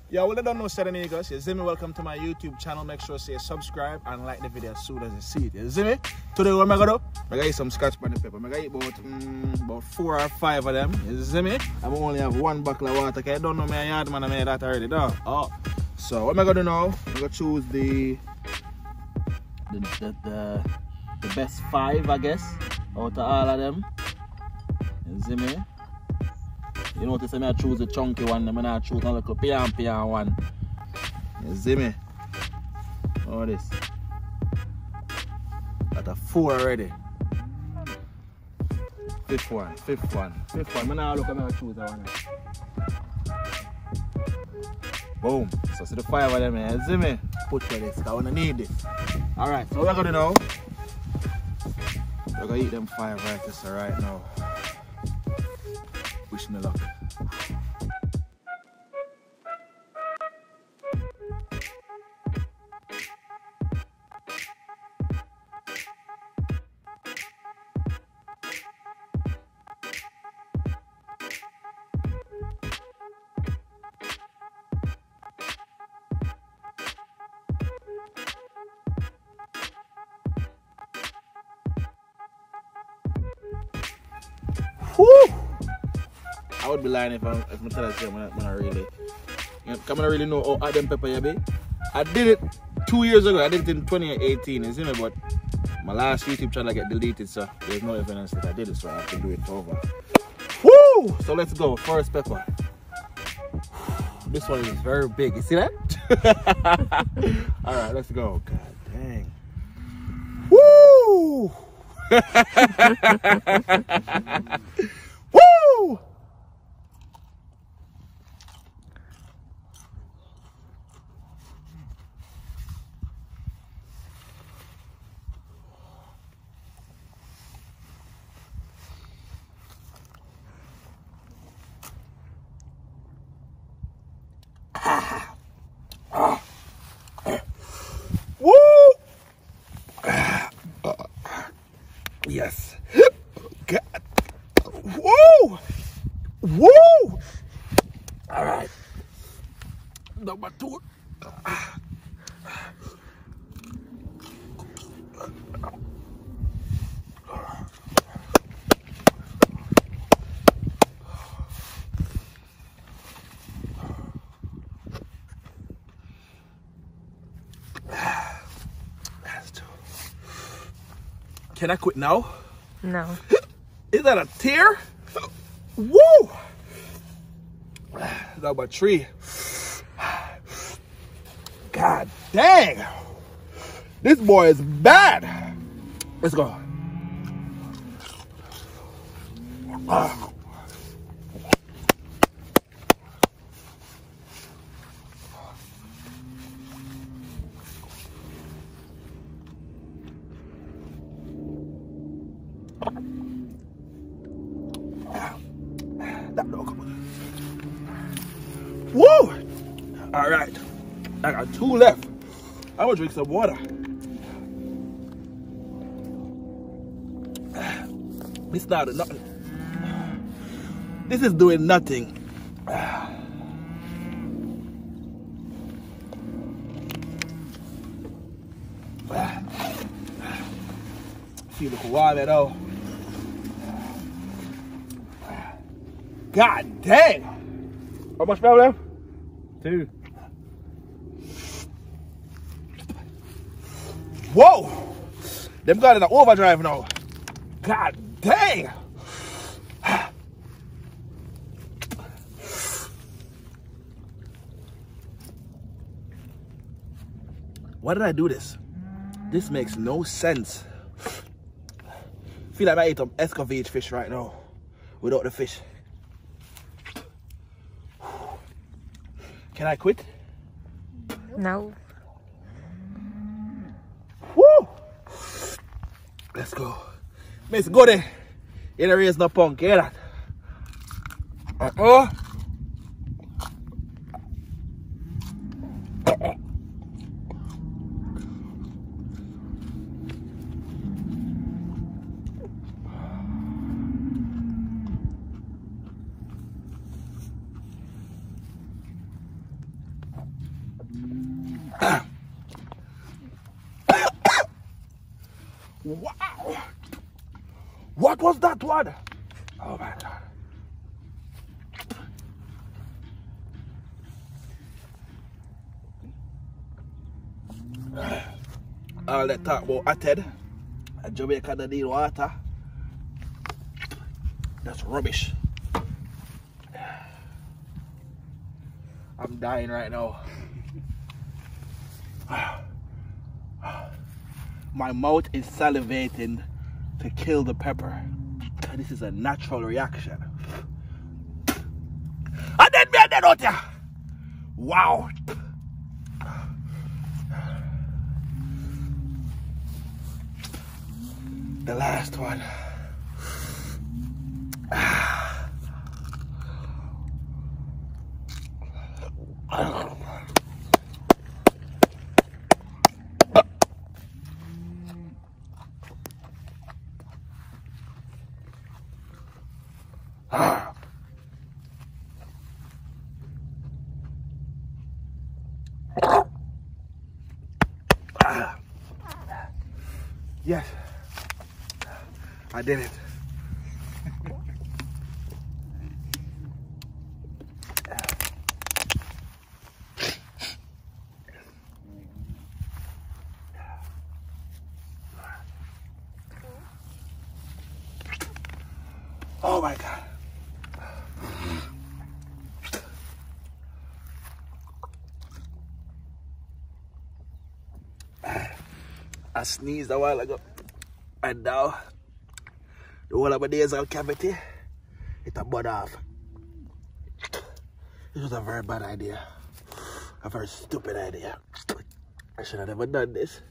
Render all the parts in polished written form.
Yeah, well, I don't know, Saturday niggas. You see me? Welcome to my YouTube channel. Make sure you subscribe and like the video as soon as you see it. You see me? Today, what am I gonna do? I'm gonna eat some Scotch bonnet pepper. I'm gonna eat about 4 or 5 of them. You see me? I only have 1 bottle of water. I don't know my yard man. I made that already. No. Oh. So what am I gonna do now? I'm gonna choose the best 5, I guess, out of all of them. You see me? You notice I choose the chunky one, I'm not choose a little pian one. You see me? All this. Got a 4 already. Fifth one. I'm not look at choose that one. Boom. So see the 5 of them, you see me? Put for this, because I wanna need this. Alright, so what we're gonna do now? We're gonna eat them 5 right now. Wish me luck. Whew! I would be lying if I tell you I'm not really. I don't really know how them pepper you be. I did it 2 years ago. I did it in 2018, you see me? But my last YouTube channel get deleted, so there's no evidence that I did it, so I have to do it over. Woo! So let's go. First pepper. This one is very big. You see that? Alright, let's go. God dang. Woo! Woo! Woo! Yes. God. Woo! Woo! All right. Number 2. Can I quit now? No. Is that a tear? Woo! Number 3. God dang! This boy is bad. Let's go. That dog. Woo! All right, I got 2 left. I'm gonna drink some water. This not nothing. This is doing nothing. Feel the water though. God dang! How much fell left? 2. Whoa! Them got in an overdrive now. God dang! Why did I do this? This makes no sense. Feel like I ate some escovitch fish right now without the fish. Can I quit? No. Woo! Let's go. Miss, go there. You don't raise no punk, hear that? Wow! What was that one? Oh my God. All that talk about Ated and Jamaica don't need water. That's rubbish. I'm dying right now. My mouth is salivating to kill the pepper. This is a natural reaction. And then me and then out here. Wow. The last one. Yes, I did it. Oh my God. I sneezed a while ago, and now the whole of my nasal cavity, it's a bud off. It was a very bad idea, a very stupid idea. I should have never done this.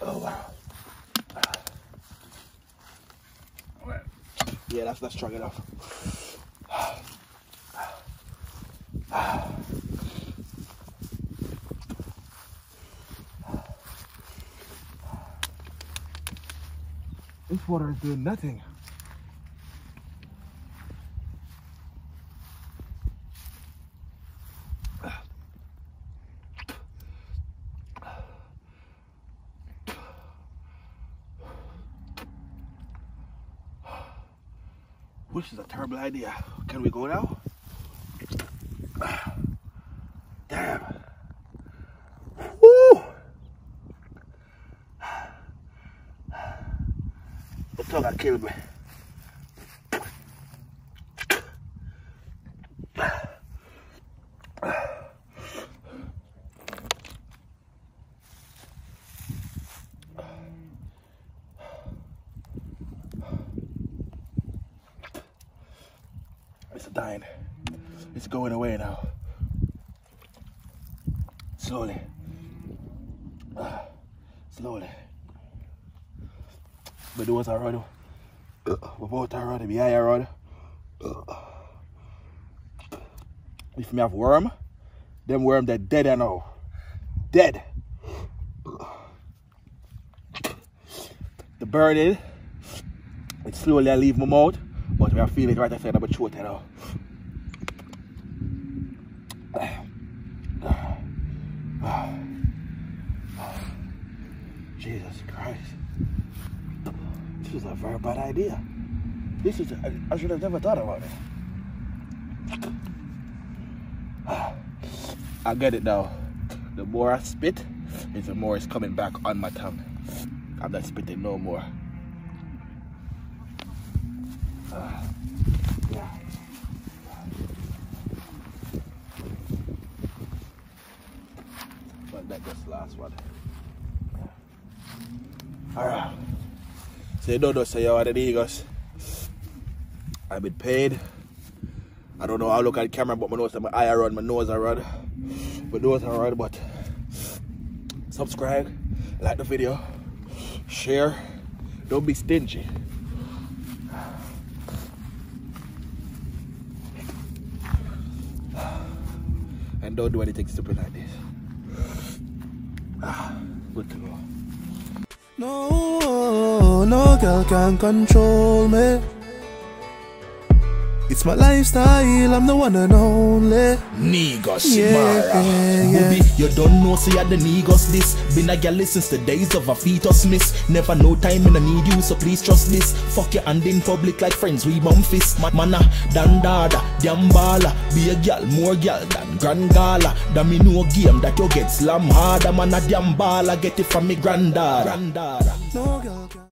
Oh wow. Yeah, that's not strong enough. This water is doing nothing. Which is a terrible idea. Can we go now? Damn. Woo! The tongue killed me. It's dying. It's going away now. Slowly. Slowly. But those are running. We both are running. Behind are running. If me have worm, them worm they're dead now. Dead. The burning, it slowly I leave my mouth, but I feel it right outside of my throat now. Jesus Christ. This is a very bad idea. This is, I should have never thought about it. I get it now. The more I spit, the more it's coming back on my tongue. I'm not spitting no more. Yeah. But that's just the last one. Alright. So you don't know, say you are the Eagles. I've been paid. I don't know how I look at the camera, but my nose, my eye run, my nose are run. My nose are run, but subscribe, like the video, share, don't be stingy. And don't do anything stupid like this. Good to go. No, no girl can control me. It's my lifestyle, I'm the one and only. Niggas, yeah. Bobby, you don't know, see the niggas this. Been a gal since the days of a fetus miss. Never no time in I need you, so please trust this. Fuck your hand in public like friends, we bum fist. Mana, dan dada, damn bala. Be a gal, more gal than grand gala. Da me no game that you get slam harder. Man a damn bala, get it from me granddad. No girl.